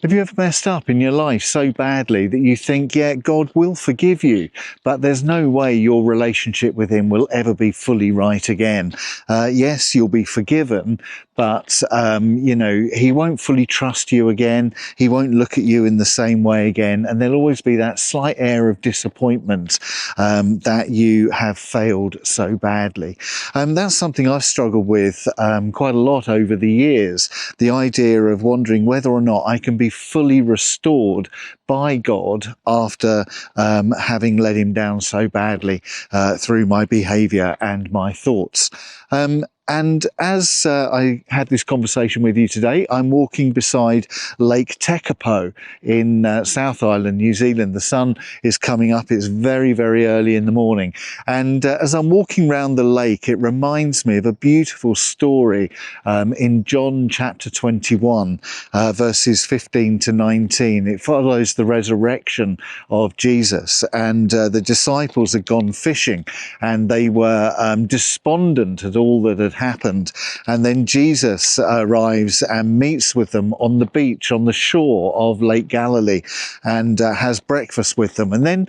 Have you ever messed up in your life so badly that you think, yeah, God will forgive you, but there's no way your relationship with him will ever be fully right again? Yes, you'll be forgiven, but, he won't fully trust you again. He won't look at you in the same way again. And there'll always be that slight air of disappointment that you have failed so badly. That's something I've struggled with quite a lot over the years. The idea of wondering whether or not I can be fully restored by God after having let him down so badly through my behaviour and my thoughts. And as I had this conversation with you today, I'm walking beside Lake Tekapo in South Island, New Zealand. The sun is coming up. It's very, very early in the morning. And as I'm walking around the lake, it reminds me of a beautiful story in John chapter 21, verses 15 to 19. It follows the resurrection of Jesus, and the disciples had gone fishing and they were despondent at all that had happened. And then Jesus arrives and meets with them on the beach, on the shore of Lake Galilee, and has breakfast with them. And then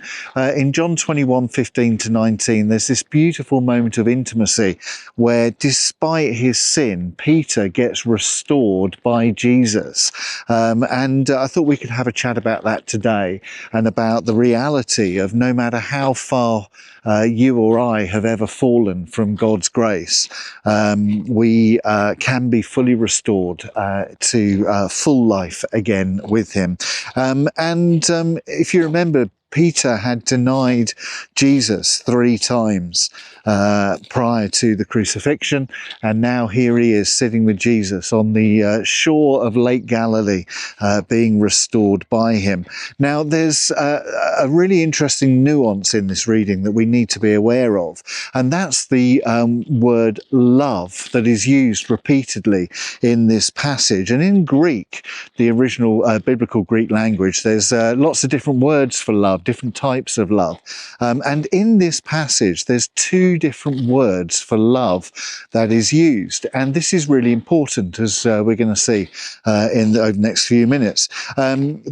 in John 21, 15 to 19, there's this beautiful moment of intimacy where, despite his sin, Peter gets restored by Jesus. And I thought we could have a chat about that today, and about the reality of no matter how far you or I have ever fallen from God's grace, we can be fully restored to full life again with him. If you remember, Peter had denied Jesus 3 times prior to the crucifixion, and now here he is sitting with Jesus on the shore of Lake Galilee, being restored by him. Now, there's a really interesting nuance in this reading that we need to be aware of, and that's the word love that is used repeatedly in this passage. And in Greek, the original biblical Greek language, there's lots of different words for love, different types of love. And in this passage, there's 2 different words for love that is used. And this is really important, as we're going to see over the next few minutes.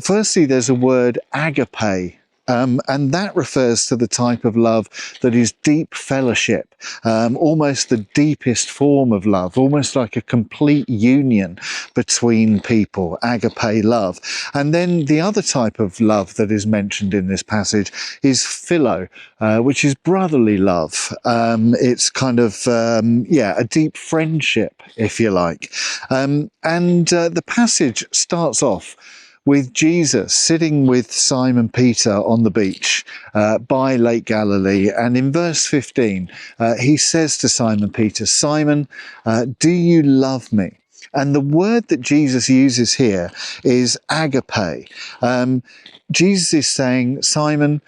Firstly, there's a word agape. And that refers to the type of love that is deep fellowship, almost the deepest form of love, almost like a complete union between people, agape love. And then the other type of love that is mentioned in this passage is philo, which is brotherly love. It's kind of, a deep friendship, if you like. The passage starts off with Jesus sitting with Simon Peter on the beach by Lake Galilee. And in verse 15, he says to Simon Peter, "Simon, do you love me?" And the word that Jesus uses here is agape. Jesus is saying, Simon,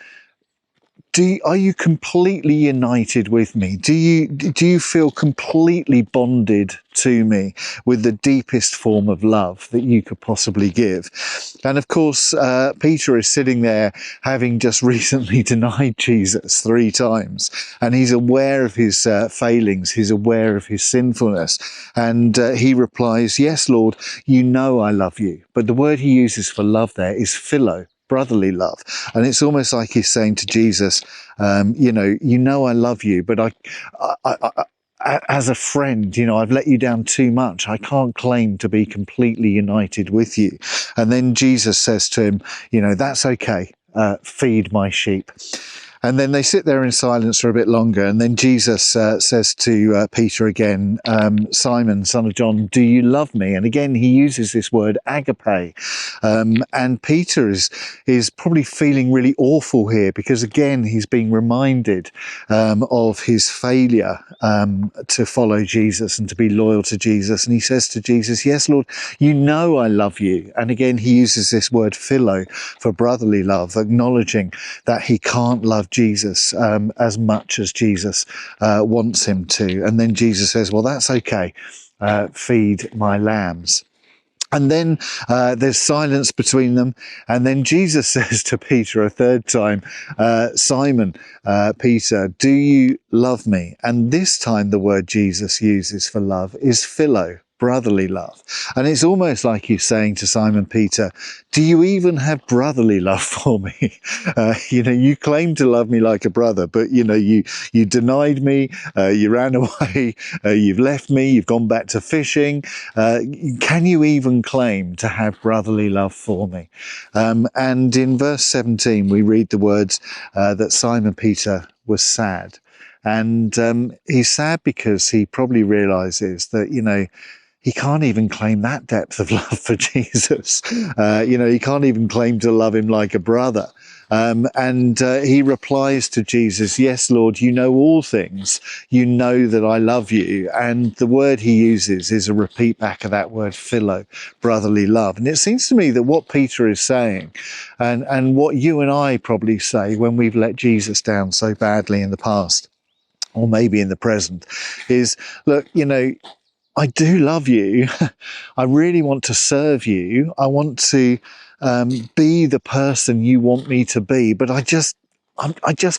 are you completely united with me? Do you feel completely bonded to me with the deepest form of love that you could possibly give? And of course, Peter is sitting there having just recently denied Jesus 3 times, and he's aware of his failings, he's aware of his sinfulness, and he replies, "Yes, Lord, you know I love you." But the word he uses for love there is philo, brotherly love. And it's almost like he's saying to Jesus, you know I love you, but I as a friend, I've let you down too much. I can't claim to be completely united with you. And then Jesus says to him, that's okay. Feed my sheep. And then they sit there in silence for a bit longer. And then Jesus says to Peter again, "Simon, son of John, do you love me?" And again, he uses this word agape. And Peter is probably feeling really awful here, because again, he's being reminded of his failure to follow Jesus and to be loyal to Jesus. And he says to Jesus, "Yes, Lord, you know I love you." And again, he uses this word philo for brotherly love, acknowledging that he can't love Jesus as much as Jesus wants him to. And then Jesus says, "Well, that's okay. Feed my lambs." And then there's silence between them. And then Jesus says to Peter a 3rd time, "Simon, Peter, do you love me?" And this time the word Jesus uses for love is philo, brotherly love. And it's almost like you saying to Simon Peter, do you even have brotherly love for me? You claim to love me like a brother, but you denied me, you ran away, you've left me, you've gone back to fishing. Can you even claim to have brotherly love for me? And in verse 17, we read the words that Simon Peter was sad. And he's sad because he probably realizes that, he can't even claim that depth of love for Jesus. He can't even claim to love him like a brother. And he replies to Jesus, yes, Lord, you know all things. You know that I love you. And the word he uses is a repeat back of that word philo, brotherly love. And it seems to me that what Peter is saying and what you and I probably say when we've let Jesus down so badly in the past, or maybe in the present, is, look, I do love you. I really want to serve you. I want to be the person you want me to be, but I just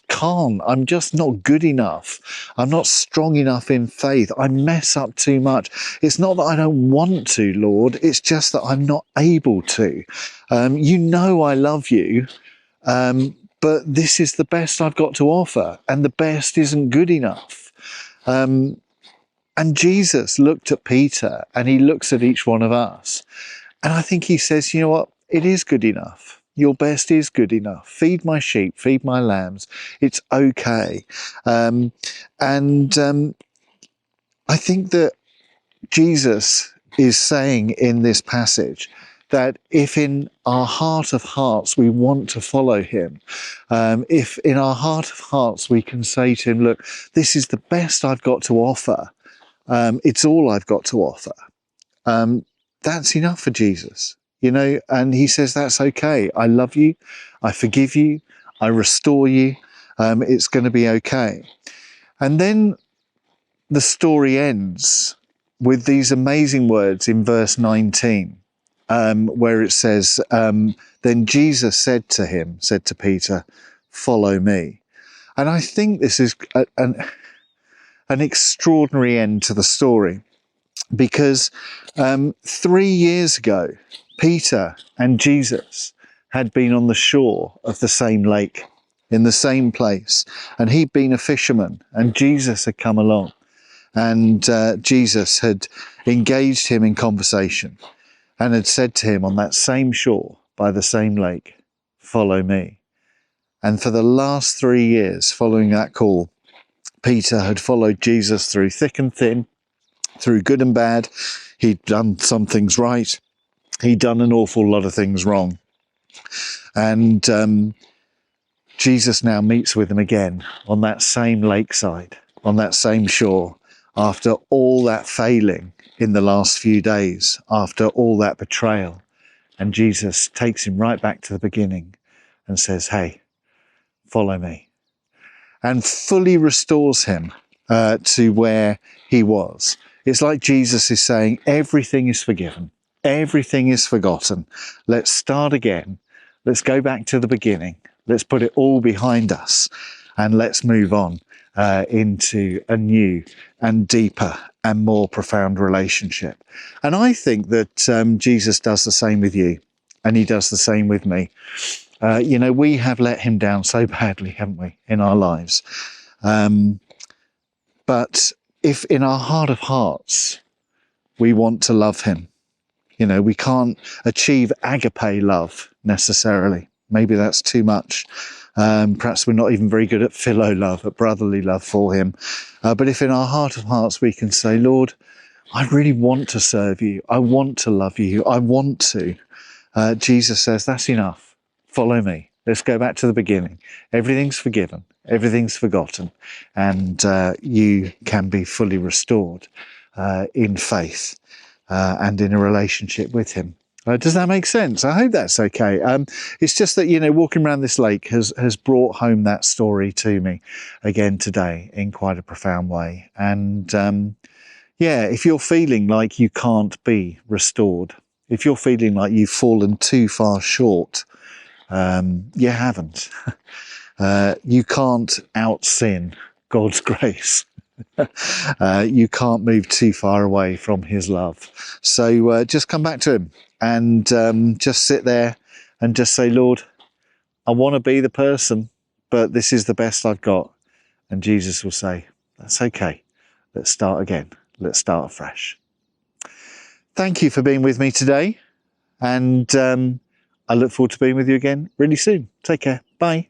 can't. I'm just not good enough. I'm not strong enough in faith. I mess up too much. It's not that I don't want to, Lord. It's just that I'm not able to. You know I love you. But this is the best I've got to offer, and the best isn't good enough. And Jesus looked at Peter, and he looks at each one of us. And I think he says, you know what? It is good enough. Your best is good enough. Feed my sheep, feed my lambs. It's okay. I think that Jesus is saying in this passage that if in our heart of hearts we want to follow him, if in our heart of hearts we can say to him, look, this is the best I've got to offer, it's all I've got to offer, that's enough for Jesus, and he says, that's okay. I love you, I forgive you, I restore you, it's going to be okay. And then the story ends with these amazing words in verse 19, where it says, then Jesus said to Peter, follow me. And I think this is an extraordinary end to the story, because 3 years ago, Peter and Jesus had been on the shore of the same lake, in the same place, and he'd been a fisherman, and Jesus had come along. And Jesus had engaged him in conversation and had said to him on that same shore by the same lake, follow me. And for the last 3 years following that call, Peter had followed Jesus through thick and thin, through good and bad. He'd done some things right. He'd done an awful lot of things wrong. And Jesus now meets with him again on that same lakeside, on that same shore, after all that failing in the last few days, after all that betrayal. And Jesus takes him right back to the beginning and says, hey, follow me. And fully restores him to where he was. It's like Jesus is saying, everything is forgiven. Everything is forgotten. Let's start again. Let's go back to the beginning. Let's put it all behind us. And let's move on into a new and deeper and more profound relationship. And I think that Jesus does the same with you, and he does the same with me. We have let him down so badly, haven't we, in our lives? But if in our heart of hearts we want to love him, we can't achieve agape love necessarily. Maybe that's too much. Perhaps we're not even very good at philo love, at brotherly love for him. But if in our heart of hearts we can say, Lord, I really want to serve you. I want to love you. I want to. Jesus says, that's enough. Follow me. Let's go back to the beginning. Everything's forgiven. Everything's forgotten. And you can be fully restored in faith and in a relationship with him. Does that make sense? I hope that's okay. It's just that, walking around this lake has brought home that story to me again today in quite a profound way. And if you're feeling like you can't be restored, if you're feeling like you've fallen too far short, you haven't. You can't out-sin God's grace. You can't move too far away from his love. So just come back to him and just sit there and just say, Lord, I want to be the person, but this is the best I've got. And Jesus will say, that's okay. Let's start again. Let's start afresh. Thank you for being with me today. And I look forward to being with you again really soon. Take care. Bye.